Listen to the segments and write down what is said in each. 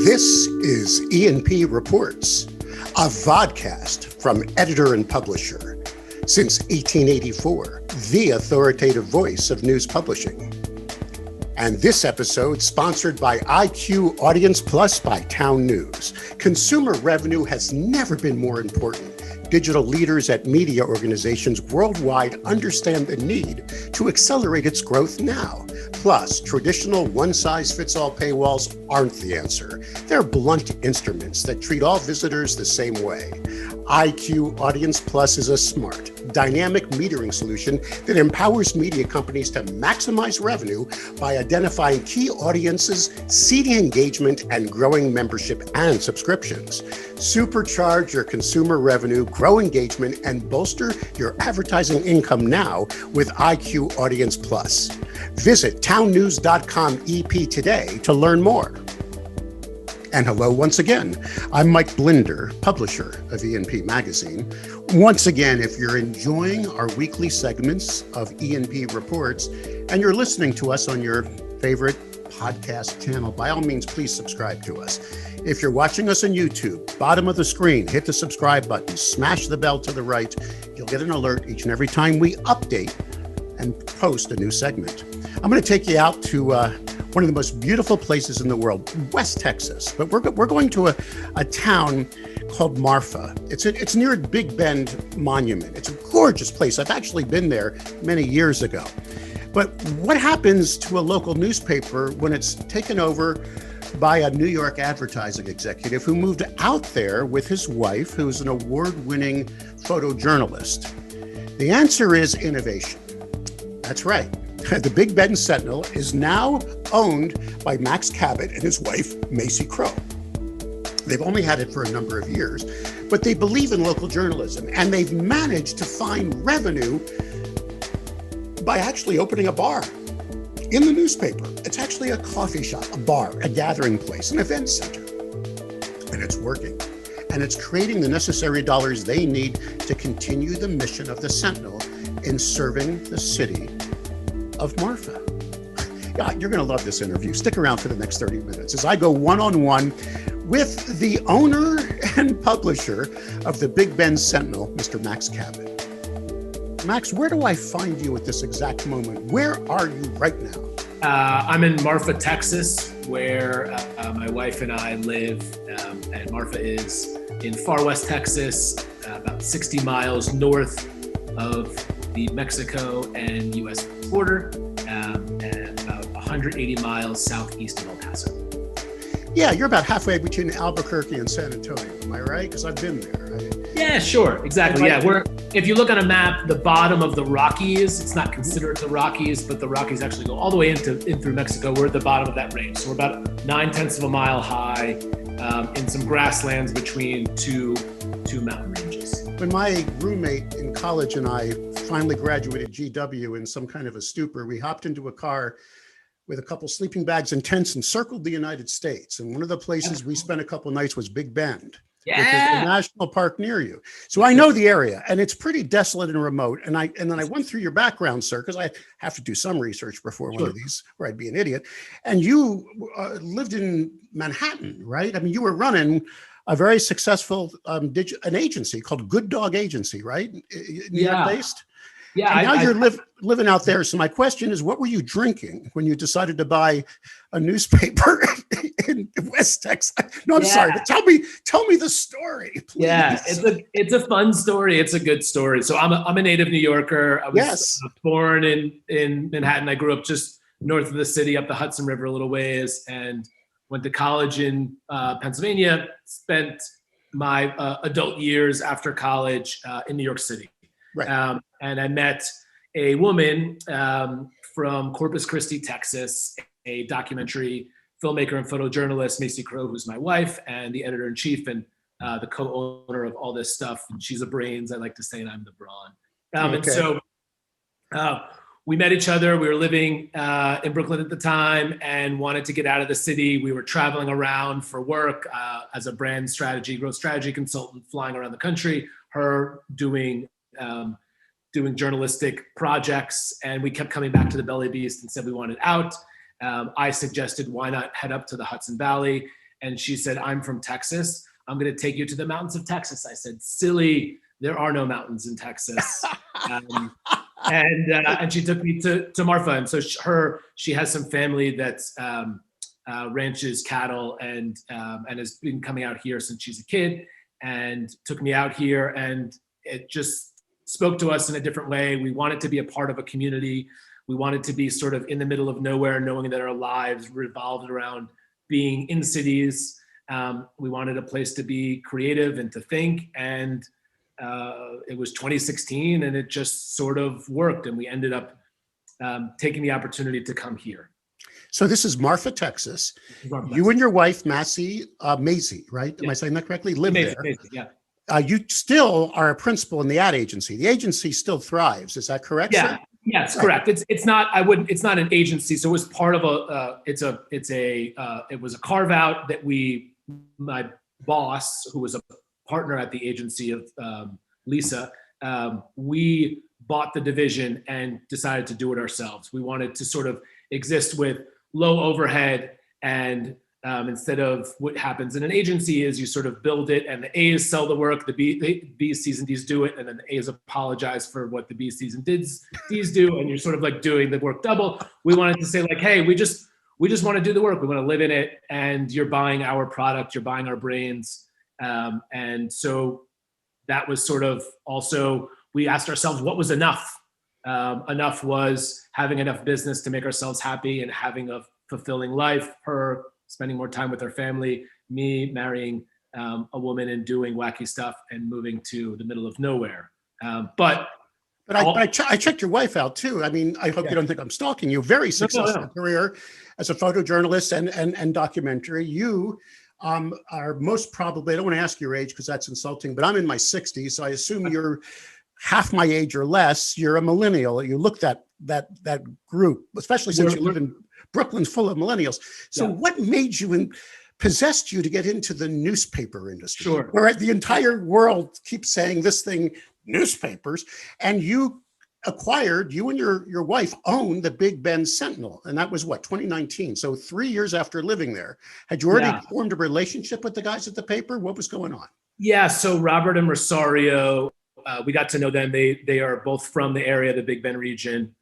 This is E&P Reports, a vodcast from editor and publisher. Since 1884, the authoritative voice of news publishing. And this episode sponsored by IQ Audience Plus by Town News. Consumer revenue has never been more important. Digital leaders at media organizations worldwide understand the need to accelerate its growth now. Plus, traditional one-size-fits-all paywalls aren't the answer. They're blunt instruments that treat all visitors the same way. IQ Audience Plus is a smart, dynamic metering solution that empowers media companies to maximize revenue by identifying key audiences, seeding engagement, and growing membership and subscriptions. Supercharge your consumer revenue, grow engagement, and bolster your advertising income now with IQ Audience Plus. Visit townnews.com EP today to learn more. And hello once again. I'm Mike Blinder, publisher of E&P Magazine. Once again, if you're enjoying our weekly segments of E&P Reports and you're listening to us on your favorite podcast channel, by all means, please subscribe to us. If you're watching us on YouTube, bottom of the screen, hit the subscribe button, smash the bell to the right. You'll get an alert each and every time we update and post a new segment. I'm going to take you out to one of the most beautiful places in the world, West Texas. But we're going to a town called Marfa. It's near Big Bend Monument. It's a gorgeous place. I've actually been there many years ago. But what happens to a local newspaper when it's taken over by a New York advertising executive who moved out there with his wife, who's an award-winning photojournalist? The answer is innovation. That's right. The Big Bend Sentinel is now owned by Max Kabat and his wife, Maisie Crow. They've only had it for a number of years, but they believe in local journalism, and they've managed to find revenue by actually opening a bar in the newspaper. It's actually a coffee shop, a bar, a gathering place, an event center, and it's working. And it's creating the necessary dollars they need to continue the mission of the Sentinel in serving the city of Marfa. Yeah, you're going to love this interview. Stick around for the next 30 minutes as I go one-on-one with the owner and publisher of the Big Bend Sentinel, Mr. Max Kabat. Max, where do I find you at this exact moment? Where are you right now? I'm in Marfa, Texas, where my wife and I live. And Marfa is in far west Texas, about 60 miles north of the Mexico and U.S. border, and about 180 miles southeast of El Paso. Yeah, you're about halfway between Albuquerque and San Antonio. Am I right? Because I've been there. Yeah, sure, exactly. Yeah, if you look on a map, the bottom of the Rockies, it's not considered the Rockies, but the Rockies actually go all the way in through Mexico. We're at the bottom of that range. So we're about 0.9 of a mile high in some grasslands between two mountain ranges. When my roommate in college and I finally graduated GW in some kind of a stupor, we hopped into a car with a couple sleeping bags and tents and circled the United States. And one of the places we spent a couple nights was Big Bend, which is a national park near you. So I know the area, and it's pretty desolate and remote. And then I went through your background, sir, because I have to do some research before one of these, or I'd be an idiot. And you lived in Manhattan, right? I mean, you were running a very successful an agency called Good Dog Agency, right? New York based. Yeah. And now you're living out there. So my question is, what were you drinking when you decided to buy a newspaper in West Texas? No, I'm sorry. But tell me the story, please. Yeah, it's a fun story. It's a good story. So I'm a native New Yorker. I was born in Manhattan. I grew up just north of the city, up the Hudson River a little ways, and went to college in Pennsylvania. Spent my adult years after college in New York City. Right. And I met a woman from Corpus Christi, Texas, a documentary filmmaker and photojournalist, Maisie Crow, who's my wife and the editor-in-chief and the co-owner of all this stuff. And she's the brains, I like to say, and I'm the brawn. And so we met each other. We were living in Brooklyn at the time and wanted to get out of the city. We were traveling around for work as a brand strategy, growth strategy consultant, flying around the country, her doing journalistic projects. And we kept coming back to the Belly Beast and said we wanted out. I suggested, why not head up to the Hudson Valley And she said, I'm from Texas. I'm going to take you to the mountains of Texas. I said, silly, there are no mountains in Texas. And she took me to Marfa. And so she has some family that's ranches cattle and has been coming out here since she's a kid, and took me out here, and it just spoke to us in a different way. We wanted to be a part of a community. We wanted to be sort of in the middle of nowhere, knowing that our lives revolved around being in cities. We wanted a place to be creative and to think, and it was 2016, and it just sort of worked, and we ended up taking the opportunity to come here. So this is Marfa, Texas. Marfa, you Texas. And your wife, Maisie, right? Am I saying that correctly? Live Maisie, there. Maisie, yeah. You still are a principal in the ad agency. The agency still thrives. Is that correct? Yeah. Sir? Yes, correct. It's not an agency. So it was part of it was a carve out that my boss, who was a partner at the agency of Lisa, we bought the division and decided to do it ourselves. We wanted to sort of exist with low overhead, and instead of what happens in an agency is you sort of build it and the A's sell the work, the B's, C's, and D's do it, and then the A's apologize for what the B's, C's, and D's do, and you're sort of like doing the work double. We wanted to say like, hey, we just want to do the work. We want to live in it, and you're buying our product, you're buying our brains. And so that was sort of also, we asked ourselves, what was enough? Enough was having enough business to make ourselves happy and having a fulfilling life, her spending more time with her family, me marrying a woman and doing wacky stuff and moving to the middle of nowhere. But I checked your wife out too. I mean, I hope you don't think I'm stalking you. Very successful career as a photojournalist and documentary. You are most probably, I don't want to ask your age because that's insulting, but I'm in my 60s, so I assume you're half my age or less. You're a millennial. You look that group, especially since you live in Brooklyn's full of millennials. So what made you and possessed you to get into the newspaper industry? Sure. Where the entire world keeps saying this thing, newspapers, and you and your wife owned the Big Bend Sentinel, and that was what, 2019. So 3 years after living there. Had you already formed a relationship with the guys at the paper? What was going on? Yeah, so Robert and Rosario, we got to know them. They are both from the area, the Big Bend region.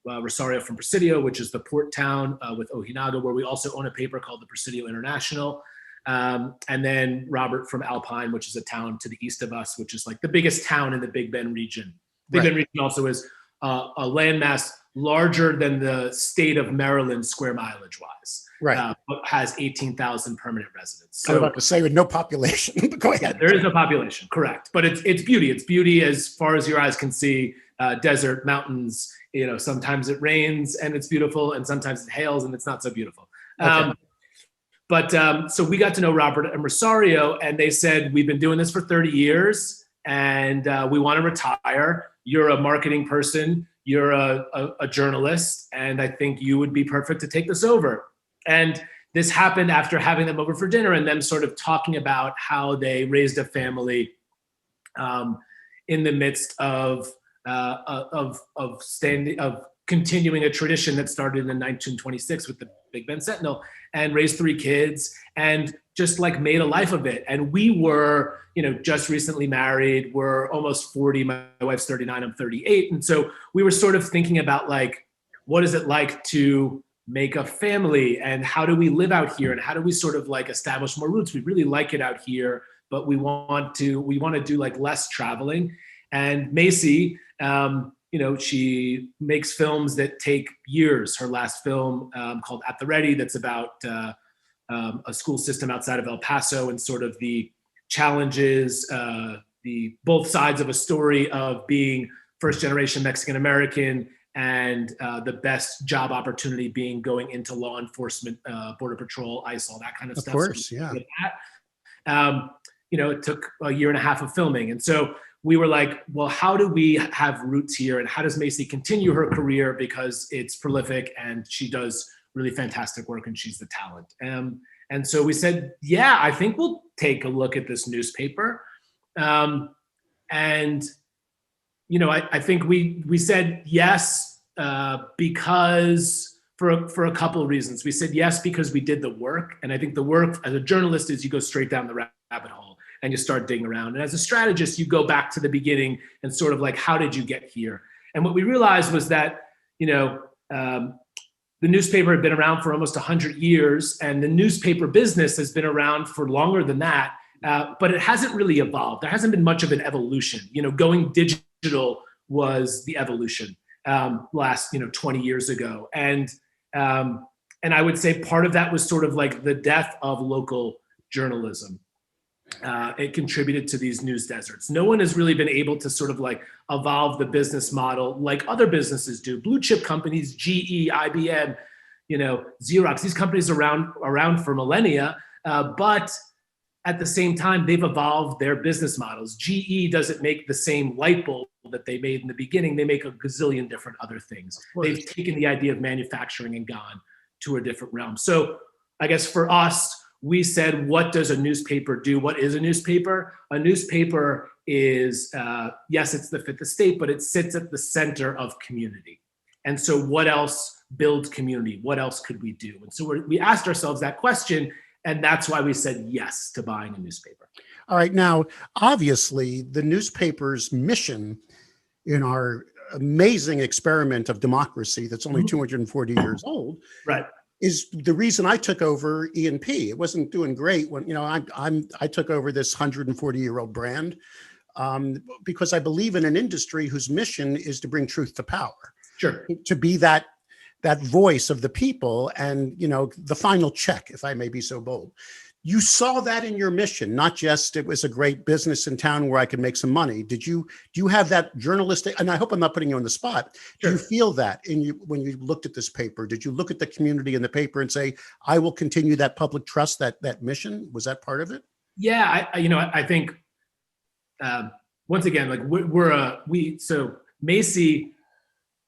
Rosario from Presidio, which is the port town with Ojinaga, where we also own a paper called the Presidio International. And then Robert from Alpine, which is a town to the east of us, which is like the biggest town in the Big Bend region. Big Bend region also is a landmass larger than the state of Maryland square mileage wise. Right. But has 18,000 permanent residents. So, I was about to say with no population, but go ahead. There is no population, correct. But it's beauty. It's beauty as far as your eyes can see. Desert, mountains, sometimes it rains and it's beautiful, and sometimes it hails and it's not so beautiful. Okay. So we got to know Robert and Rosario, and they said, we've been doing this for 30 years and we want to retire. You're a marketing person, you're a journalist, and I think you would be perfect to take this over. And this happened after having them over for dinner and them sort of talking about how they raised a family in the midst of continuing a tradition that started in 1926 with the Big Bend Sentinel, and raised 3 kids and just like made a life of it. And we were, just recently married. We're almost 40. My wife's 39. I'm 38. And so we were sort of thinking about like, what is it like to make a family, and how do we live out here, and how do we sort of like establish more roots? We really like it out here, but we want to do like less traveling. And Maisie, she makes films that take years. Her last film called At the Ready, that's about a school system outside of El Paso and sort of the challenges, the both sides of a story of being first generation Mexican American and the best job opportunity being going into law enforcement, Border Patrol, ICE, all that kind of stuff. Of course, so yeah. It took a year and a half of filming. And so we were like, well, how do we have roots here? And how does Maisie continue her career? Because it's prolific and she does really fantastic work and she's the talent. And so we said, yeah, I think we'll take a look at this newspaper. I think we said yes, because for a couple of reasons. We said yes because we did the work, and I think the work as a journalist is you go straight down the rabbit hole and you start digging around. And as a strategist, you go back to the beginning and sort of like, how did you get here? And what we realized was that, the newspaper had been around for almost 100 years, and the newspaper business has been around for longer than that, but it hasn't really evolved. There hasn't been much of an evolution. Going digital was the evolution last 20 years ago, and I would say part of that was sort of like the death of local journalism. It contributed to these news deserts. No one has really been able to sort of like evolve the business model like other businesses do. Blue chip companies, GE, IBM, Xerox, these companies are around for millennia, but at the same time, they've evolved their business models. GE doesn't make the same light bulb that they made in the beginning. They make a gazillion different other things. They've taken the idea of manufacturing and gone to a different realm. So I guess for us, we said, what does a newspaper do? What is a newspaper? A newspaper is, yes, it's the fifth estate, but it sits at the center of community. And so what else builds community? What else could we do? And so we asked ourselves that question, and that's why we said yes to buying a newspaper. All right. Now, obviously, the newspaper's mission in our amazing experiment of democracy that's only 240 years old, right, is the reason I took over E&P. It wasn't doing great when, I took over this 140-year-old brand because I believe in an industry whose mission is to bring truth to power. Sure. To be that voice of the people and, the final check, if I may be so bold. You saw that in your mission, not just it was a great business in town where I could make some money. Do you have that journalistic, and I hope I'm not putting you on the spot. Sure. Do you feel that when you looked at this paper? Did you look at the community in the paper and say, I will continue that public trust, that mission? Was that part of it? Yeah, I think once again, like so Maisie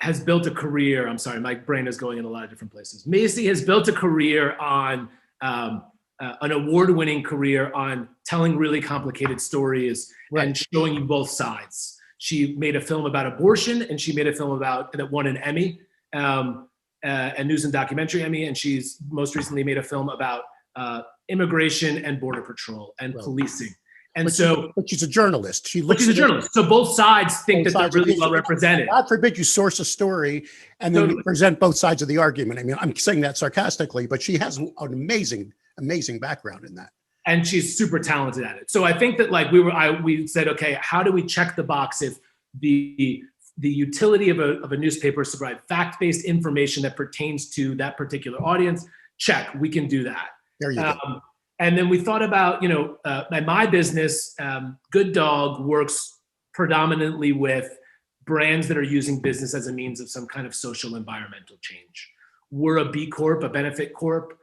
has built a career. I'm sorry, my brain is going in a lot of different places. Maisie has built a career on an award-winning career on telling really complicated stories and showing you both sides. She made a film about abortion, and she made a film that won an Emmy, a news and documentary Emmy, and she's most recently made a film about immigration and border patrol and policing. And but she's a journalist. She's a journalist. So both sides think that they're really well represented. God forbid you source a story and then you present both sides of the argument. I mean, I'm saying that sarcastically, but she has an amazing background in that. And she's super talented at it. So I think that we said, okay, how do we check the box if the utility of a newspaper is to provide fact-based information that pertains to that particular audience? Check, we can do that. There you go. And then we thought about, at my business, Good Dog works predominantly with brands that are using business as a means of some kind of social environmental change. We're a B Corp, a benefit corp,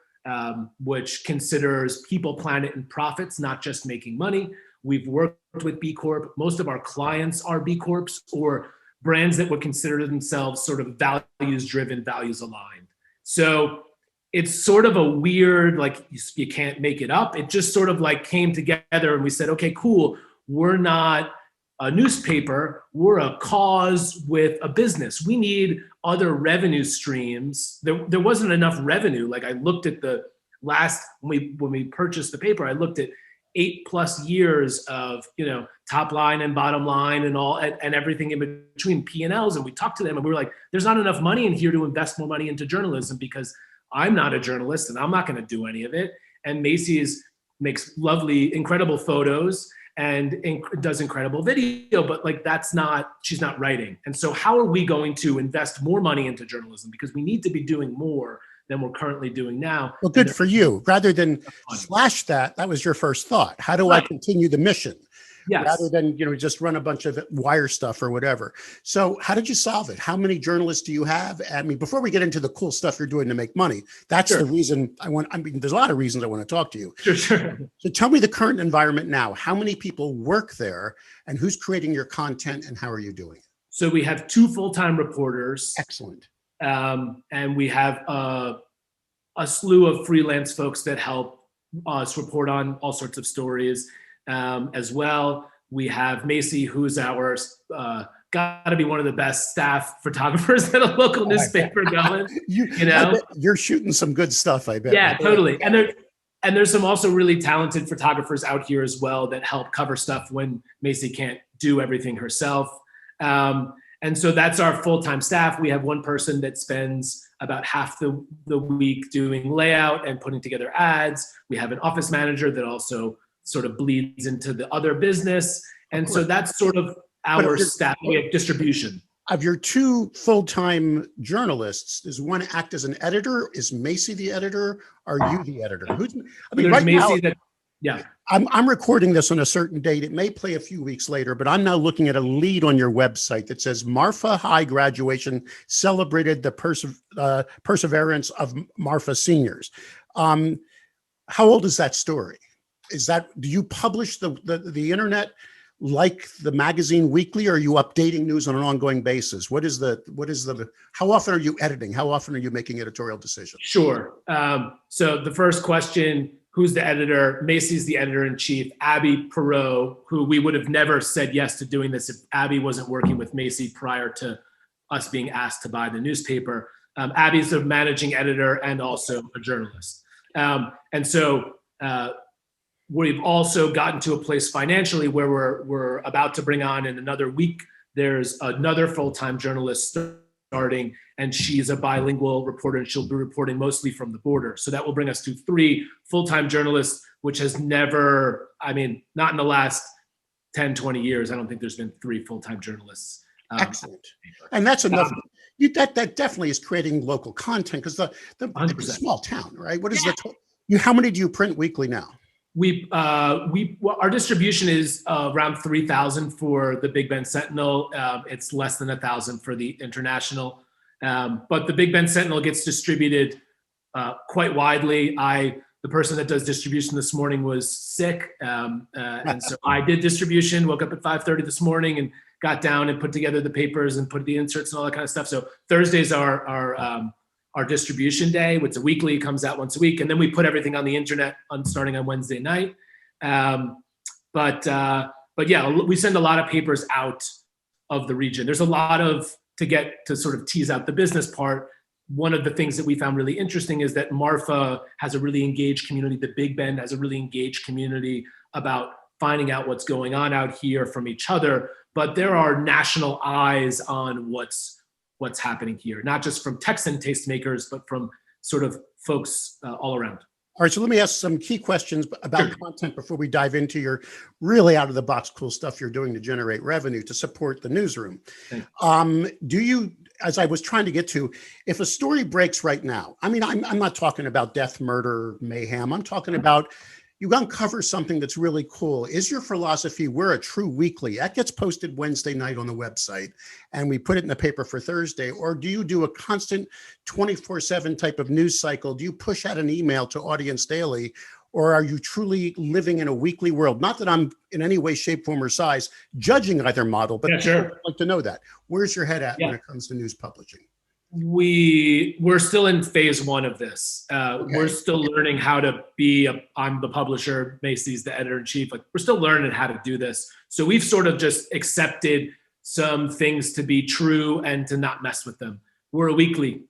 which considers people, planet, and profits, not just making money. We've worked with B Corp. Most of our clients are B Corps or brands that would consider themselves sort of values-driven, values-aligned. So it's sort of a weird, like you can't make it up. It just sort of like came together and we said, okay, cool. We're not a newspaper. We're a cause with a business. We need other revenue streams. There wasn't enough revenue. Like I looked at the last, when we purchased the paper, I looked at 8+ years of, top line and bottom line and all, and everything in between P&Ls. And we talked to them and we were like, there's not enough money in here to invest more money into journalism because I'm not a journalist and I'm not going to do any of it. And Maisie makes lovely, incredible photos and does incredible video, but she's not writing. And so how are we going to invest more money into journalism? Because we need to be doing more than we're currently doing now. Well, good for you. Rather than slash that was your first thought. How do I continue the mission? Yes. Rather than, just run a bunch of wire stuff or whatever. So how did you solve it? How many journalists do you have? I mean, before we get into the cool stuff you're doing to make money, that's the reason there's a lot of reasons I want to talk to you. Sure. So tell me the current environment now. How many people work there and who's creating your content and how are you doing it? So we have 2 full-time reporters. Excellent. And we have a slew of freelance folks that help us report on all sorts of stories. As well, we have Maisie, who's our got to be one of the best staff photographers at a local newspaper going. I bet you're shooting some good stuff, I bet. Yeah, totally. And there's some also really talented photographers out here as well that help cover stuff when Maisie can't do everything herself. And so that's our full-time staff. We have one person that spends about half the week doing layout and putting together ads. We have an office manager that also sort of bleeds into the other business. And so that's sort of our staff. We have distribution. Of your two full-time journalists, does one act as an editor? Is Maisie the editor? Are you the editor? There's Maisie yeah. I'm recording this on a certain date. It may play a few weeks later, but I'm now looking at a lead on your website that says Marfa High graduation celebrated the perseverance of Marfa seniors. How old is that story? Do you publish the internet like the magazine weekly, or are you updating news on an ongoing basis? How often are you editing? How often are you making editorial decisions? Sure. So the first question, who's the editor? Maisie's the editor-in-chief. Abby Perot, who we would have never said yes to doing this if Abby wasn't working with Maisie prior to us being asked to buy the newspaper. Abby's the managing editor and also a journalist. And so we've also gotten to a place financially where we're about to bring on in another week. There's another full-time journalist starting, and she's a bilingual reporter, and she'll be reporting mostly from the border. So that will bring us to 3 full-time journalists, which has never, not in the last 10, 20 years. I don't think there's been 3 full-time journalists. Excellent. And that's enough. That definitely is creating local content, because it's a small town, right? What is how many do you print weekly now? Our distribution is around 3,000 for the Big Bend Sentinel. It's less than 1,000 for the International. But the Big Bend Sentinel gets distributed quite widely. The person that does distribution this morning was sick. And so I did distribution, woke up at 5:30 this morning and got down and put together the papers and put the inserts and all that kind of stuff. So Thursdays are our distribution day, which is a weekly, comes out once a week. And then we put everything on the internet starting on Wednesday night. But yeah, we send a lot of papers out of the region. There's a lot to sort of tease out the business part. One of the things that we found really interesting is that Marfa has a really engaged community. The Big Bend has a really engaged community about finding out what's going on out here from each other. But there are national eyes on what's happening here, not just from Texan tastemakers, but from sort of folks all around. All right, so let me ask some key questions about content before we dive into your really out of the box cool stuff you're doing to generate revenue to support the newsroom. Do you, as I was trying to get to, if a story breaks right now, I'm not talking about death, murder, mayhem. I'm talking about you uncover something that's really cool. Is your philosophy, we're a true weekly, that gets posted Wednesday night on the website and we put it in the paper for Thursday? Or do you do a constant 24/7 type of news cycle? Do you push out an email to audience daily? Or are you truly living in a weekly world? Not that I'm in any way, shape, form, or size judging either model, but I'd like to know that. Where's your head at when it comes to news publishing? We're still in phase 1 of this. We're still learning how to be, I'm the publisher, Maisie's the editor-in-chief. Like, we're still learning how to do this. So we've sort of just accepted some things to be true and to not mess with them. We're a weekly.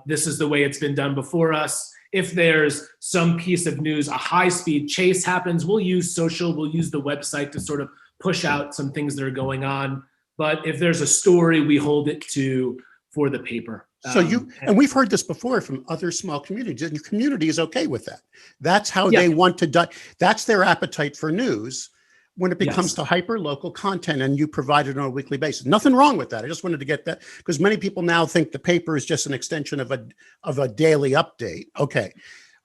This is the way it's been done before us. If there's some piece of news, a high-speed chase happens, we'll use social, we'll use the website to sort of push out some things that are going on. But if there's a story, we hold it for the paper. So and we've heard this before from other small communities, and your community is okay with that. That's how they want to, that's their appetite for news when it becomes to hyper local content and you provide it on a weekly basis. Nothing wrong with that. I just wanted to get that because many people now think the paper is just an extension of a daily update. Okay.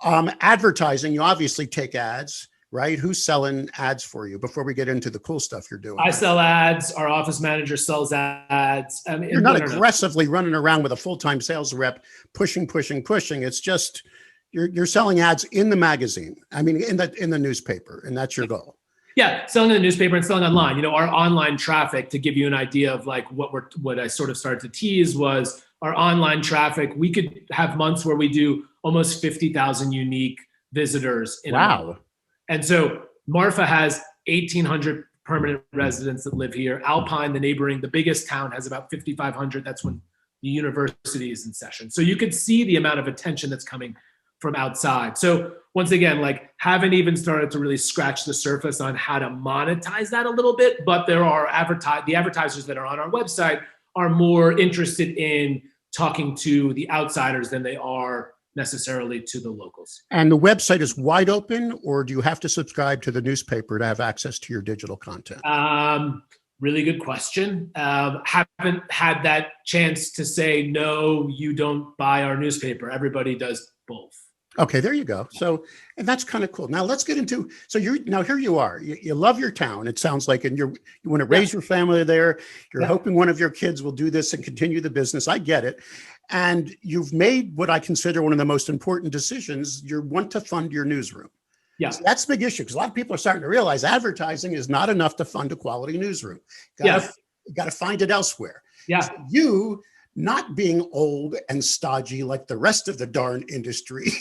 Advertising, you obviously take ads, right? Who's selling ads for you before we get into the cool stuff you're doing? I sell ads. Our office manager sells ads. You're not aggressively running around with a full-time sales rep pushing. It's just you're selling ads in the magazine. I mean, in the newspaper, and that's your goal. Yeah, selling in the newspaper and selling online. You know, our online traffic, to give you an idea of like what I sort of started to tease, was our online traffic. We could have months where we do almost 50,000 unique visitors in a month. And so Marfa has 1,800 permanent residents that live here. Alpine, the biggest town, has about 5,500. That's when the university is in session. So you could see the amount of attention that's coming from outside. So once again, like, haven't even started to really scratch the surface on how to monetize that a little bit, but there are the advertisers that are on our website are more interested in talking to the outsiders than they are necessarily to the locals. And the website is wide open, or do you have to subscribe to the newspaper to have access to your digital content? Really good question. Haven't had that chance to say, no, you don't buy our newspaper. Everybody does both. Okay, there you go. So, and that's kind of cool. Now let's get into, so now here you are, you love your town. It sounds like, and you want to raise your family there. You're hoping one of your kids will do this and continue the business. I get it. And you've made what I consider one of the most important decisions. You want to fund your newsroom. Yeah, so that's a big issue, because a lot of people are starting to realize advertising is not enough to fund a quality newsroom. You got to find it elsewhere. Yeah. So you, not being old and stodgy like the rest of the darn industry,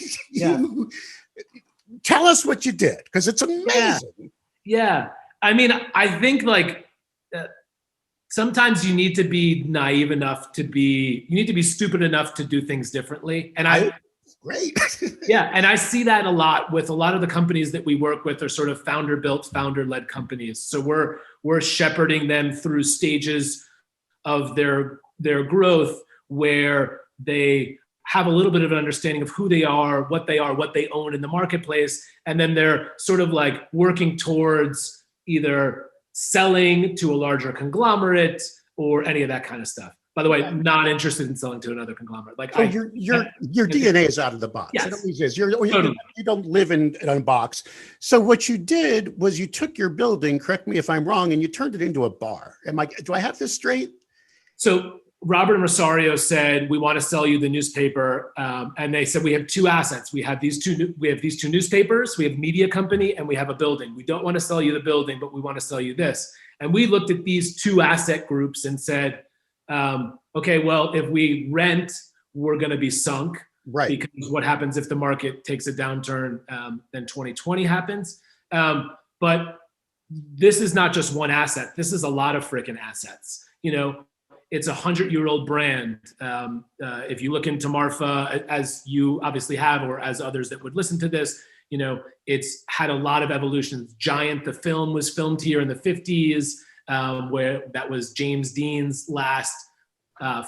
tell us what you did, because it's amazing. Yeah. I mean, I think sometimes you need to be naive enough you need to be stupid enough to do things differently. And great. And I see that a lot with a lot of the companies that we work with are sort of founder-built, founder-led companies. So we're shepherding them through stages of their growth where they have a little bit of an understanding of who they are, what they own in the marketplace. And then they're sort of like working towards either selling to a larger conglomerate or any of that kind of stuff. By the way, not interested in selling to another conglomerate. Like, so your DNA is out of the box. Yes. It always is. You don't live in a box. So what you did was you took your building, correct me if I'm wrong, and you turned it into a bar. Do I have this straight? So Robert and Rosario said, we want to sell you the newspaper. And they said, we have two assets. We have these two newspapers, we have a media company, and we have a building. We don't want to sell you the building, but we want to sell you this. And we looked at these two asset groups and said, okay, well, if we rent, we're going to be sunk. Right. Because what happens if the market takes a downturn, then 2020 happens. But this is not just one asset. This is a lot of freaking assets. It's a 100-year-old brand. If you look into Marfa, as you obviously have, or as others that would listen to this, it's had a lot of evolutions. Giant, the film, was filmed here in the 50s, where that was James Dean's last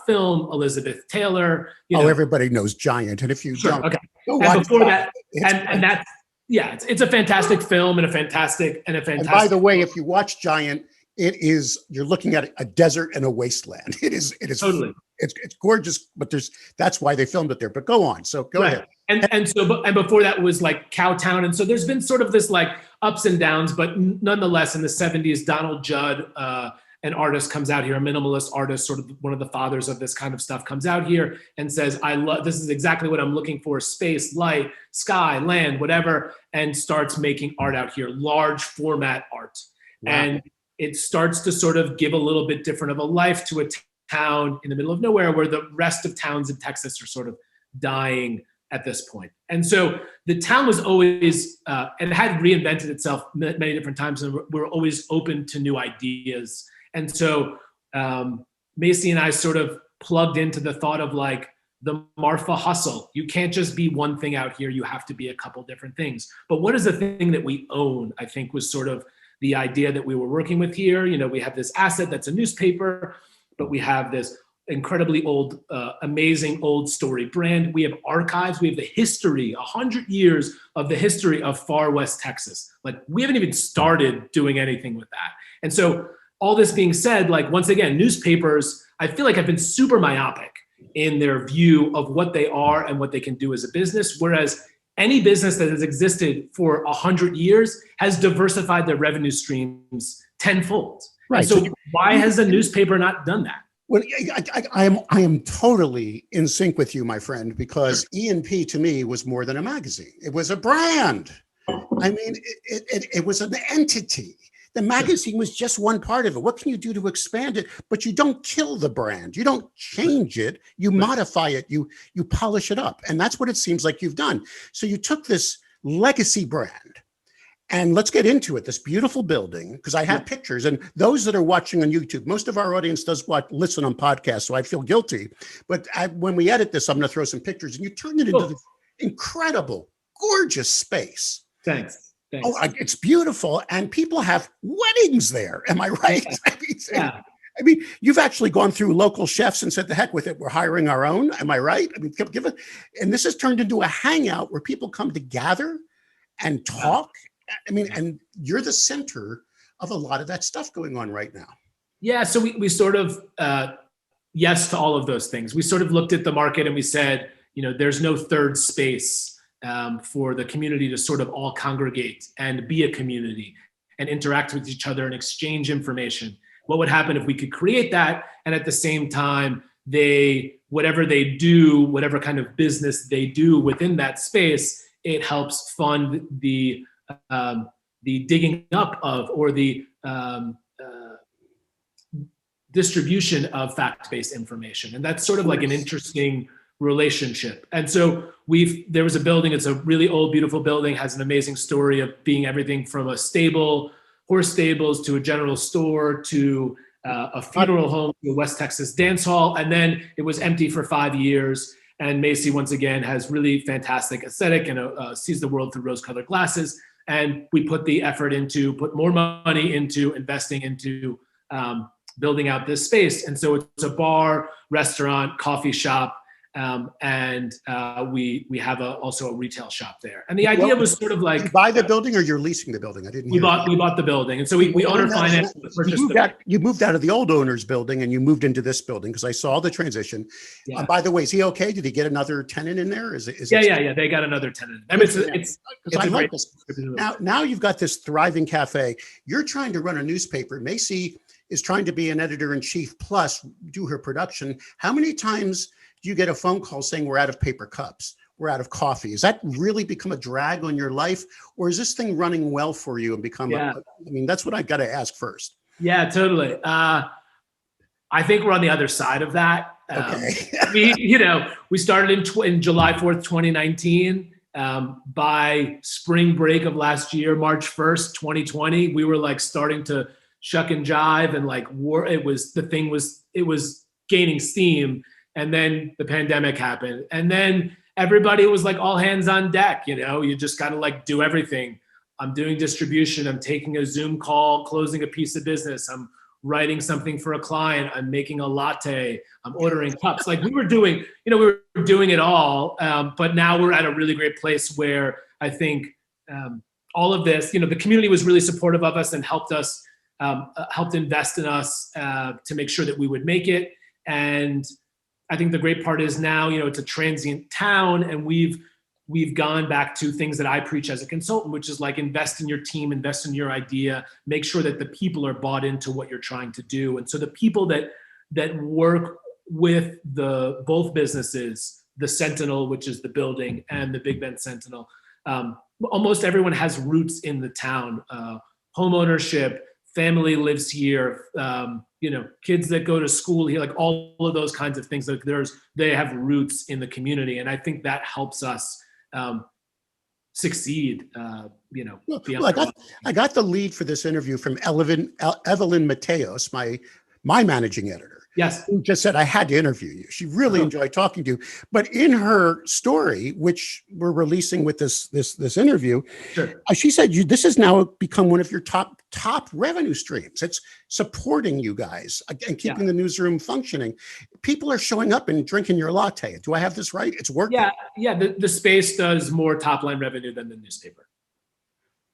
film. Elizabeth Taylor. Everybody knows Giant, and if you don't, go watch and before that, and that's it's a fantastic film and a fantastic. And by the way, if you watch Giant, you're looking at a desert and a wasteland. It is totally. It's gorgeous, but that's why they filmed it there. But go on. So go ahead. And before that was like Cowtown. And so there's been sort of this like ups and downs, but nonetheless, in the 70s, Donald Judd, an artist, comes out here, a minimalist artist, sort of one of the fathers of this kind of stuff, comes out here and says, this is exactly what I'm looking for: space, light, sky, land, whatever, and starts making art out here, large format art. Wow. And it starts to sort of give a little bit different of a life to a town in the middle of nowhere, where the rest of towns in Texas are sort of dying at this point. And so the town was always, it had reinvented itself many different times, and we're always open to new ideas. And so Maisie and I sort of plugged into the thought of like the Marfa hustle. You can't just be one thing out here. You have to be a couple different things. But what is the thing that we own, I think, was sort of the idea that we were working with here. We have this asset that's a newspaper, but we have this incredibly old, amazing old story brand. We have archives. We have the history, 100 years of the history of far West Texas. Like, we haven't even started doing anything with that. And so all this being said, like, once again, newspapers, I feel like, have been super myopic in their view of what they are and what they can do as a business. Whereas any business that has existed for 100 years has diversified their revenue streams tenfold. Right. And so why has a newspaper not done that? Well, I am totally in sync with you, my friend, because E&P to me was more than a magazine. It was a brand. I mean, it was an entity. The magazine was just one part of it. What can you do to expand it? But you don't kill the brand. You don't change it. You modify it. You polish it up. And that's what it seems like you've done. So you took this legacy brand And let's get into it. This beautiful building, because I have pictures, and those that are watching on YouTube, most of our audience does listen on podcasts, so I feel guilty. But when we edit this, I'm going to throw some pictures, and you turn it into this incredible, gorgeous space. Thanks. Oh, it's beautiful, and people have weddings there. Am I right? Yeah. I mean, you've actually gone through local chefs and said, "The heck with it, we're hiring our own." Am I right? I mean, give it. And this has turned into a hangout where people come to gather and talk. I mean, and you're the center of a lot of that stuff going on right now. Yeah. So we sort of yes to all of those things. We sort of looked at the market and we said, there's no third space for the community to sort of all congregate and be a community and interact with each other and exchange information. What would happen if we could create that? And at the same time, whatever they do, whatever kind of business they do within that space, it helps fund the digging up of or the distribution of fact-based information. And that's sort of like an interesting relationship. And so there was a building, it's a really old, beautiful building, has an amazing story of being everything from a stable, horse stables, to a general store, to a funeral home, to a West Texas dance hall. And then it was empty for 5 years. And Maisie, once again, has really fantastic aesthetic and sees the world through rose-colored glasses. And we put more money into investing into building out this space. And so it's a bar, restaurant, coffee shop, and we have also a retail shop there. And the idea was sort of like, you buy the building or you're leasing the building? I didn't. We bought the building, and so we owner financed. You moved out of the old owner's building and you moved into this building, because I saw the transition. Yeah. By the way, is he okay? Did he get another tenant in there? Yeah. They got another tenant. I mean, it's I like this. Now you've got this thriving cafe. You're trying to run a newspaper. Maisie is trying to be an editor-in-chief plus do her production. How many times do you get a phone call saying we're out of paper cups, we're out of coffee? Has that really become a drag on your life, or is this thing running well for you and become? I mean, that's what I got to ask first. Yeah, totally. I think we're on the other side of that. Okay. We started in July 4th, 2019. By spring break of last year, March 1st, 2020, we were like starting to shuck and jive, and like it was gaining steam. And then the pandemic happened. And then everybody was like all hands on deck. You just got to like do everything. I'm doing distribution. I'm taking a Zoom call, closing a piece of business. I'm writing something for a client. I'm making a latte. I'm ordering cups. Like we were doing it all. But now we're at a really great place where I think all of this, the community was really supportive of us and helped invest in us to make sure that we would make it. And I think the great part is now, it's a transient town, and we've gone back to things that I preach as a consultant, which is like invest in your team, invest in your idea, make sure that the people are bought into what you're trying to do. And so the people that work with both businesses, the Sentinel, which is the building, and the Big Bend Sentinel, almost everyone has roots in the town, home ownership, family lives here, kids that go to school here, like all of those kinds of things. Like they have roots in the community, and I think that helps us succeed. Well, I got the lead for this interview from Evelyn Mateos, my managing editor. Yes. Who just said I had to interview you. She really enjoyed talking to you. But in her story, which we're releasing with this interview, sure. She said this has now become one of your top revenue streams. It's supporting you guys and keeping the newsroom functioning. People are showing up and drinking your latte. Do I have this right? It's working. Yeah. The space does more top line revenue than the newspaper.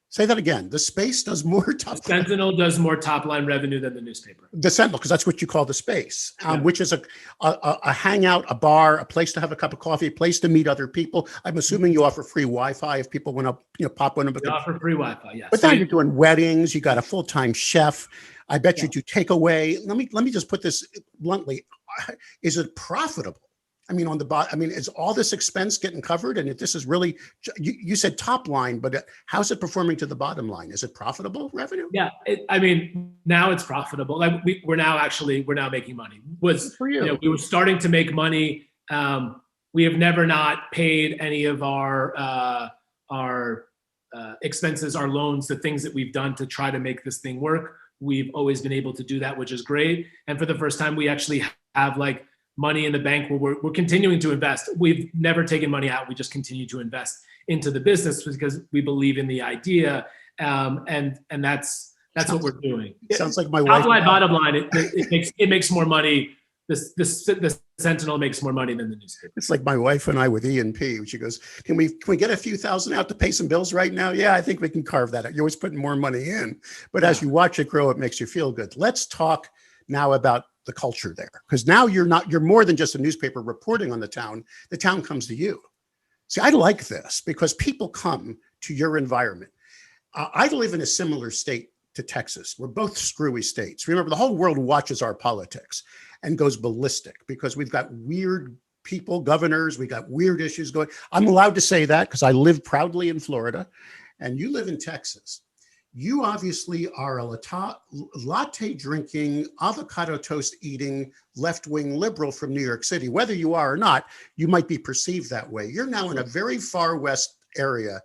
Say that again. The space does more top. The Sentinel does more top line revenue than the newspaper. The Sentinel, because that's what you call the space, which is a hangout, a bar, a place to have a cup of coffee, a place to meet other people. I'm assuming you offer free Wi-Fi if people want to pop one. We offer free Wi-Fi, yes. But now you're doing weddings. You got a full-time chef. I bet you do takeaway. Let me just put this bluntly. Is it profitable? I mean, is all this expense getting covered? And if this is really, you said top line, but how's it performing to the bottom line? Is it profitable revenue? Yeah, now it's profitable. Like we're now making money. For you. We were starting to make money. We have never not paid any of our expenses, our loans, the things that we've done to try to make this thing work. We've always been able to do that, which is great. And for the first time, we actually have like money in the bank where we're continuing to invest. We've never taken money out. We just continue to invest into the business because we believe in the idea. And that's what we're doing. It sounds like my wife. Top line, bottom line, it makes more money. The Sentinel makes more money than the newspaper. It's like my wife and I with E&P. She goes, can we get a few thousand out to pay some bills right now? Yeah, I think we can carve that out. You're always putting more money in, but as you watch it grow, it makes you feel good. Let's talk now about the culture there, because now you're more than just a newspaper reporting on the town. The town comes to you. See, I like this because people come to your environment. I live in a similar state to Texas. We're both screwy states. Remember, the whole world watches our politics and goes ballistic because we've got weird people, governors, we got weird issues going. I'm allowed to say that because I live proudly in Florida and you live in Texas. You obviously are a latte drinking, avocado toast eating, left-wing liberal from New York City. Whether you are or not, you might be perceived that way. You're now in a very far west area.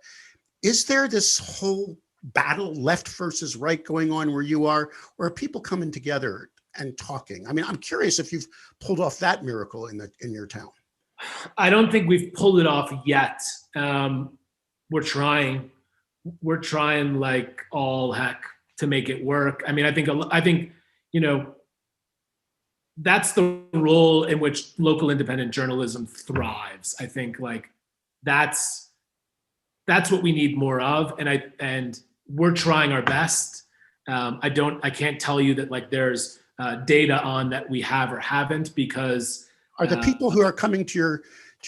Is there this whole battle, left versus right, going on where you are, or are people coming together and talking? I mean, I'm curious if you've pulled off that miracle in your town. I don't think we've pulled it off yet. We're trying like all heck to make it work. I mean, I think, you know, that's the role in which local independent journalism thrives. I think like that's what we need more of. And we're trying our best. I can't tell you that like there's data on that we have or haven't, because are the people who are coming to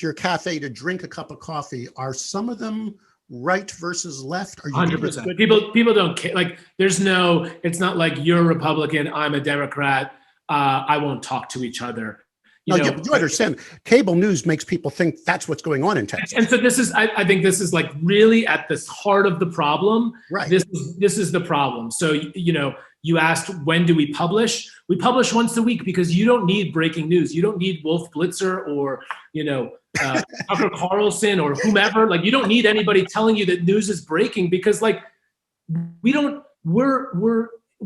your cafe to drink a cup of coffee, are some of them right versus left? Are you 100%. People don't care. Like it's not like you're a Republican, I'm a Democrat. I won't talk to each other. You understand, cable news makes people think that's what's going on in Texas. And so this is, I think this is like really at the heart of the problem. Right. This is the problem. So, you know, you asked, when do we publish? We publish once a week because you don't need breaking news. You don't need Wolf Blitzer or, you know, Tucker Carlson or whomever. Like, you don't need anybody telling you that news is breaking, because like, we're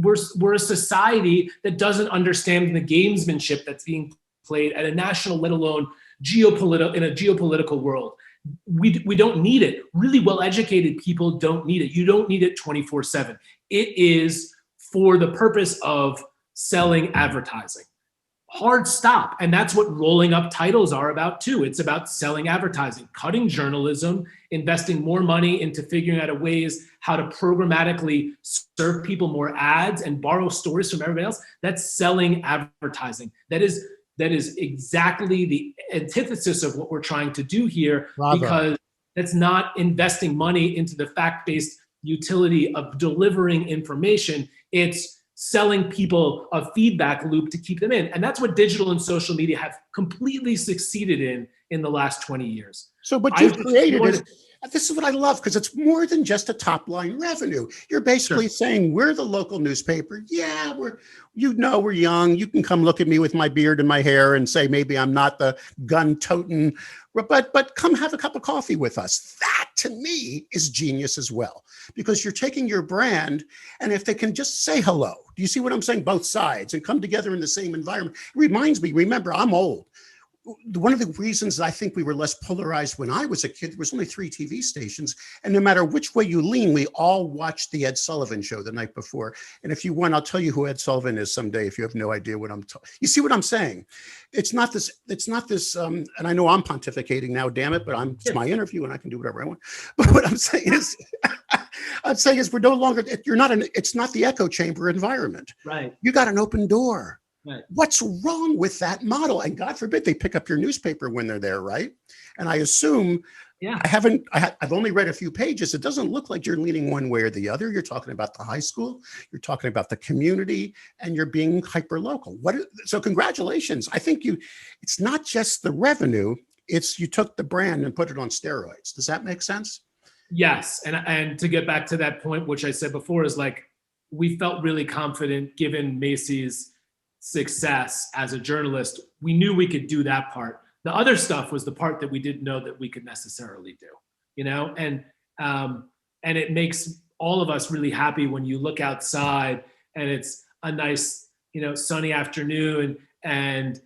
a society that doesn't understand the gamesmanship that's being played at a national, let alone in a geopolitical world. We don't need it. Really well-educated people don't need it. You don't need it 24/7. It is for the purpose of selling advertising. Hard stop. And that's what rolling up titles are about too. It's about selling advertising, cutting journalism, investing more money into figuring out ways how to programmatically serve people more ads and borrow stories from everybody else. That's selling advertising. That is exactly the antithesis of what we're trying to do here. Bravo. Because that's not investing money into the fact-based utility of delivering information. It's selling people a feedback loop to keep them in. And that's what digital and social media have completely succeeded in the last 20 years. So what you've created is, this is what I love, because it's more than just a top line revenue. You're basically saying, we're the local newspaper. Yeah, we're young. You can come look at me with my beard and my hair and say, maybe I'm not the gun-toting, but come have a cup of coffee with us. That to me is genius as well, because you're taking your brand, and if they can just say hello, do you see what I'm saying? Both sides, and come together in the same environment. It reminds me, remember, I'm old. One of the reasons I think we were less polarized when I was a kid, there was only 3 TV stations. And no matter which way you lean, we all watched the Ed Sullivan Show the night before. And if you want, I'll tell you who Ed Sullivan is someday, if you have no idea what I'm talking. You see what I'm saying? It's not this, and I know I'm pontificating now, damn it, but it's my interview and I can do whatever I want. But what I'm saying is, we're no longer, it's not the echo chamber environment. Right. You got an open door. Right. What's wrong with that model? And God forbid they pick up your newspaper when they're there, right? And I assume, I've only read a few pages. It doesn't look like you're leaning one way or the other. You're talking about the high school, you're talking about the community, and you're being hyper local. So congratulations. I think it's not just the revenue, it's you took the brand and put it on steroids. Does that make sense? Yes. And to get back to that point, which I said before, is like, we felt really confident given Maisie's success as a journalist. We knew we could do that part. The other stuff was the part that we didn't know that we could necessarily do, you know? And And it makes all of us really happy when you look outside and it's a nice, sunny afternoon and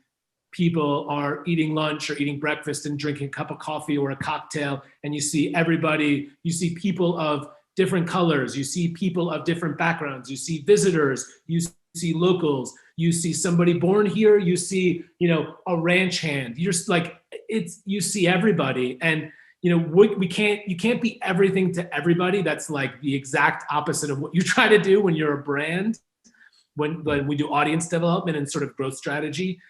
people are eating lunch or eating breakfast and drinking a cup of coffee or a cocktail, and you see everybody, you see people of different colors, you see people of different backgrounds, you see visitors, you see locals, you see somebody born here, you see, a ranch hand. You're just like, you see everybody. And, you can't be everything to everybody. That's like the exact opposite of what you try to do when you're a brand. When we do audience development and sort of growth strategy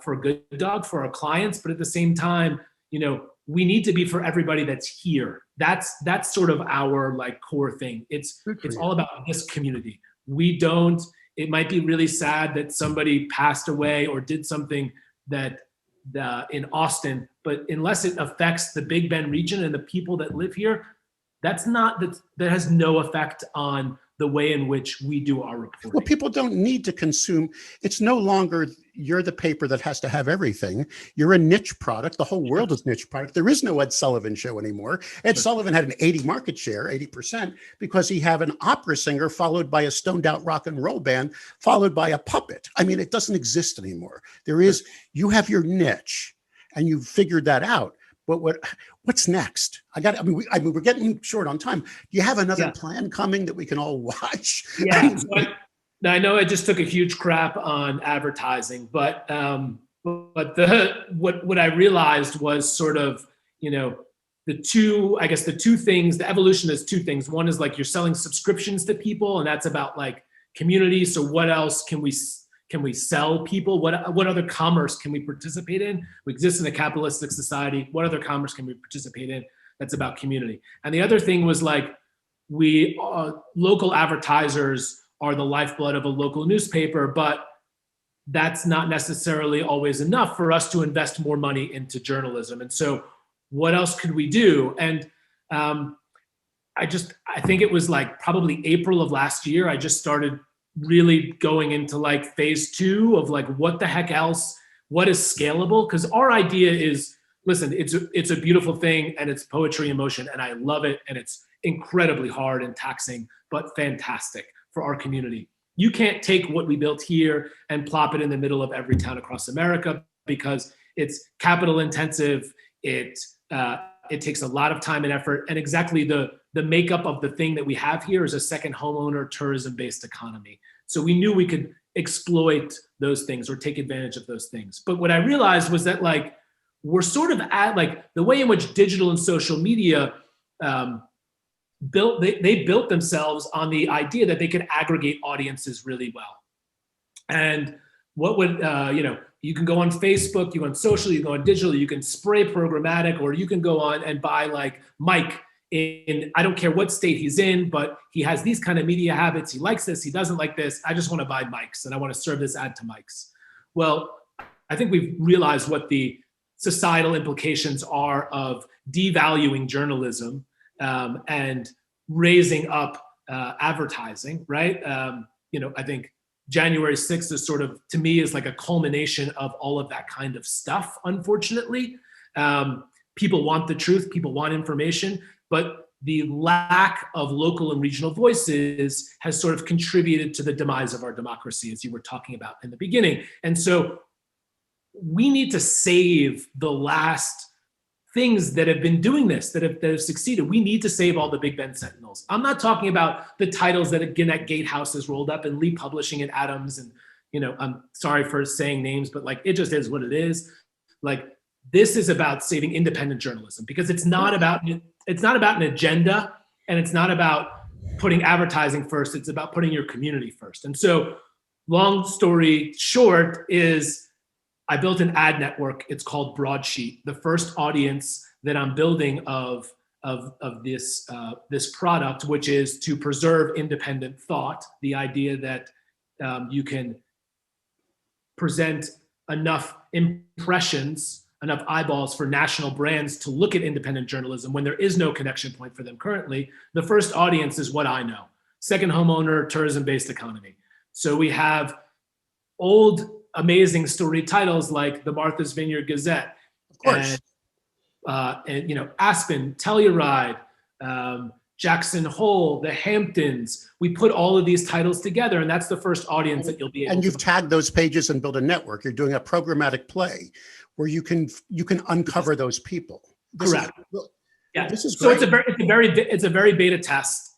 for Good Dog, for our clients, but at the same time, we need to be for everybody that's here. That's sort of our like core thing. It's all about this community. It might be really sad that somebody passed away or did something that in Austin, but unless it affects the Big Bend region and the people that live here, that has no effect on the way in which we do our reporting. Well, people don't need to consume. It's no longer you're the paper that has to have everything. You're a niche product. The whole world is niche product. There is no Ed Sullivan show anymore. Ed Sullivan had an 80 market share, 80%, because he had an opera singer followed by a stoned out rock and roll band, followed by a puppet. I mean, it doesn't exist anymore. You have your niche and you've figured that out. But what's next? We're getting short on time. Do you have another plan coming that we can all watch? Yeah. I know I just took a huge crap on advertising, but what I realized was sort of, the two things, the evolution is two things. One is like you're selling subscriptions to people, and that's about like community. So what else can we sell people? What other commerce can we participate in? We exist in a capitalistic society. What other commerce can we participate in that's about community? And the other thing was like, local advertisers are the lifeblood of a local newspaper, but that's not necessarily always enough for us to invest more money into journalism. And so what else could we do? And I think it was like probably April of last year, I just started really going into like phase 2 of like, what the heck else, what is scalable? Because our idea is, listen, it's a beautiful thing and it's poetry in motion and I love it. And it's incredibly hard and taxing, but fantastic for our community. You can't take what we built here and plop it in the middle of every town across America because it's capital intensive. It takes a lot of time and effort. And exactly the makeup of the thing that we have here is a second homeowner tourism-based economy. So we knew we could exploit those things or take advantage of those things. But what I realized was that like, we're sort of at like the way in which digital and social media they built themselves on the idea that they could aggregate audiences really well. And what would, you can go on Facebook, you go on social, you go on digital, you can spray programmatic, or you can go on and buy like Mike in, I don't care what state he's in, but he has these kind of media habits. He likes this, he doesn't like this. I just want to buy Mike's and I want to serve this ad to Mike's. Well, I think we've realized what the societal implications are of devaluing journalism and raising up advertising, right? I think January 6th is sort of, to me, is like a culmination of all of that kind of stuff, unfortunately. People want the truth, people want information, but the lack of local and regional voices has sort of contributed to the demise of our democracy, as you were talking about in the beginning. And so we need to save the last things that have been doing this, that have succeeded. We need to save all the Big Bend Sentinels. I'm not talking about the titles that Gannett Gatehouse has rolled up and Lee Publishing and Adams and, I'm sorry for saying names, but like, it just is what it is. Like, this is about saving independent journalism because it's not about an agenda and it's not about putting advertising first. It's about putting your community first. And so long story short is, I built an ad network. It's called Broadsheet. The first audience that I'm building of this product, which is to preserve independent thought. The idea that you can present enough impressions, enough eyeballs for national brands to look at independent journalism when there is no connection point for them currently. The first audience is what I know: second homeowner, tourism-based economy. So we have old, amazing story titles like the Martha's Vineyard Gazette, of course, and Aspen, Telluride, Jackson Hole, the Hamptons. We put all of these titles together, and that's the first audience that you'll be able to. And you've tagged those pages and built a network. You're doing a programmatic play where you can uncover those people. Correct. Yeah, this is great. So it's a very beta test.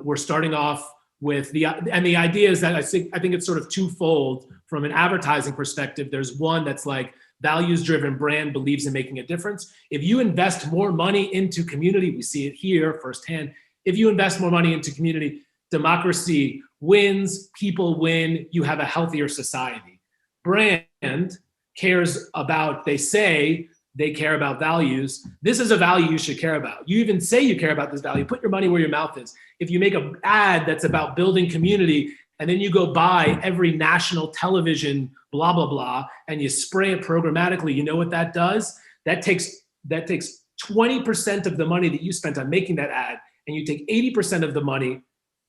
We're starting off with the idea is that I think it's sort of twofold from an advertising perspective. There's one that's like values-driven brand believes in making a difference. If you invest more money into community, we see it here firsthand. If you invest more money into community, democracy wins, people win, you have a healthier society. Brand cares about, they say they care about values. This is a value you should care about. You even say you care about this value. Put your money where your mouth is. If you make an ad that's about building community, and then you go buy every national television, blah, blah, blah, and you spray it programmatically, you know what that does? That takes 20% of the money that you spent on making that ad, and you take 80% of the money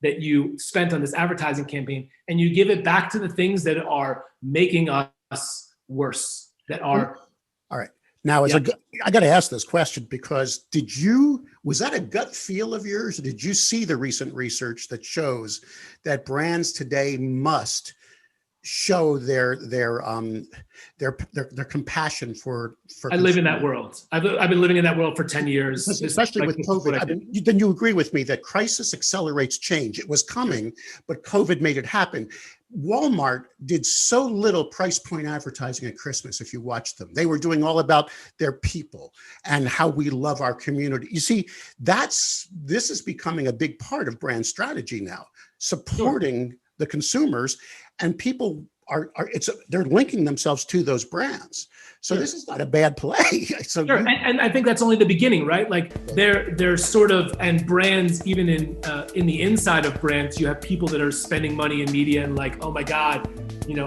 that you spent on this advertising campaign, and you give it back to the things that are making us worse, that are. All right. Now, I got to ask this question because was that a gut feel of yours? Or did you see the recent research that shows that brands today must show their compassion for I live in that world. I've been living in that world for 10 years. Especially with COVID. Then you agree with me that crisis accelerates change. It was coming, but COVID made it happen. Walmart did so little price point advertising at Christmas. If you watch them, they were doing all about their people and how we love our community. You see, this is becoming a big part of brand strategy now, supporting the consumers, and people they're linking themselves to those brands. So this is not a bad play. So and I think that's only the beginning, right? Like they're sort of, and brands, even in the inside of brands, you have people that are spending money in media and like, oh my God,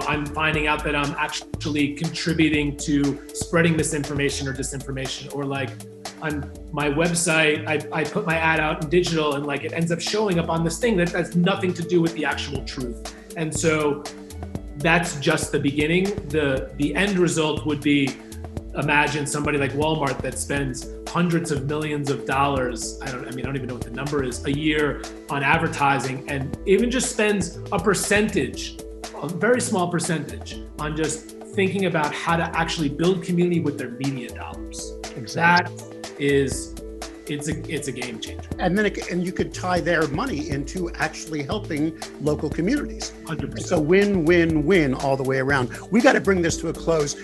I'm finding out that I'm actually contributing to spreading misinformation or disinformation, or like on my website, I put my ad out in digital and like it ends up showing up on this thing that has nothing to do with the actual truth. And so that's just the beginning. The end result would be, imagine somebody like Walmart that spends hundreds of millions of dollars, I don't even know what the number is, a year on advertising, and even just spends a percentage, a very small percentage, on just thinking about how to actually build community with their media dollars. Exactly. It's a game changer. And then you could tie their money into actually helping local communities. 100%. So win, win, win all the way around. We got to bring this to a close.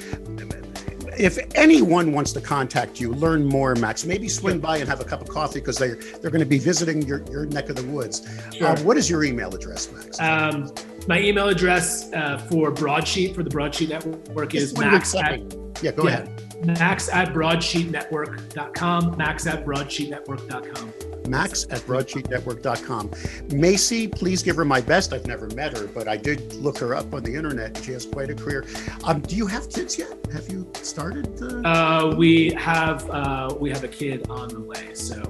If anyone wants to contact you, learn more, Max, maybe swing by and have a cup of coffee because they're going to be visiting your neck of the woods. Sure. What is your email address, Max? My email address for the Broadsheet Network is Max at... Yeah, go ahead. Max@broadsheetnetwork.com, Max@broadsheetnetwork.com. Max@broadsheetnetwork.com. Maisie, please give her my best. I've never met her, but I did look her up on the internet. She has quite a career. Do you have kids yet? Have you started? We have a kid on the way. So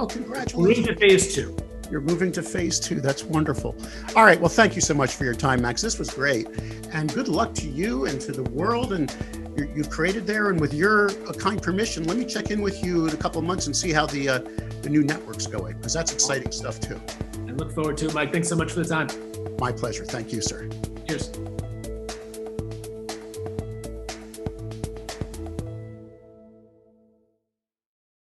congratulations. We're into phase 2. You're moving to phase 2. That's wonderful. All right. Well, thank you so much for your time, Max. This was great. And good luck to you and to the world. And you've created there. And with your kind permission, let me check in with you in a couple of months and see how the new network's going, because that's exciting stuff too. I look forward to it, Mike. Thanks so much for the time. My pleasure. Thank you, sir. Cheers.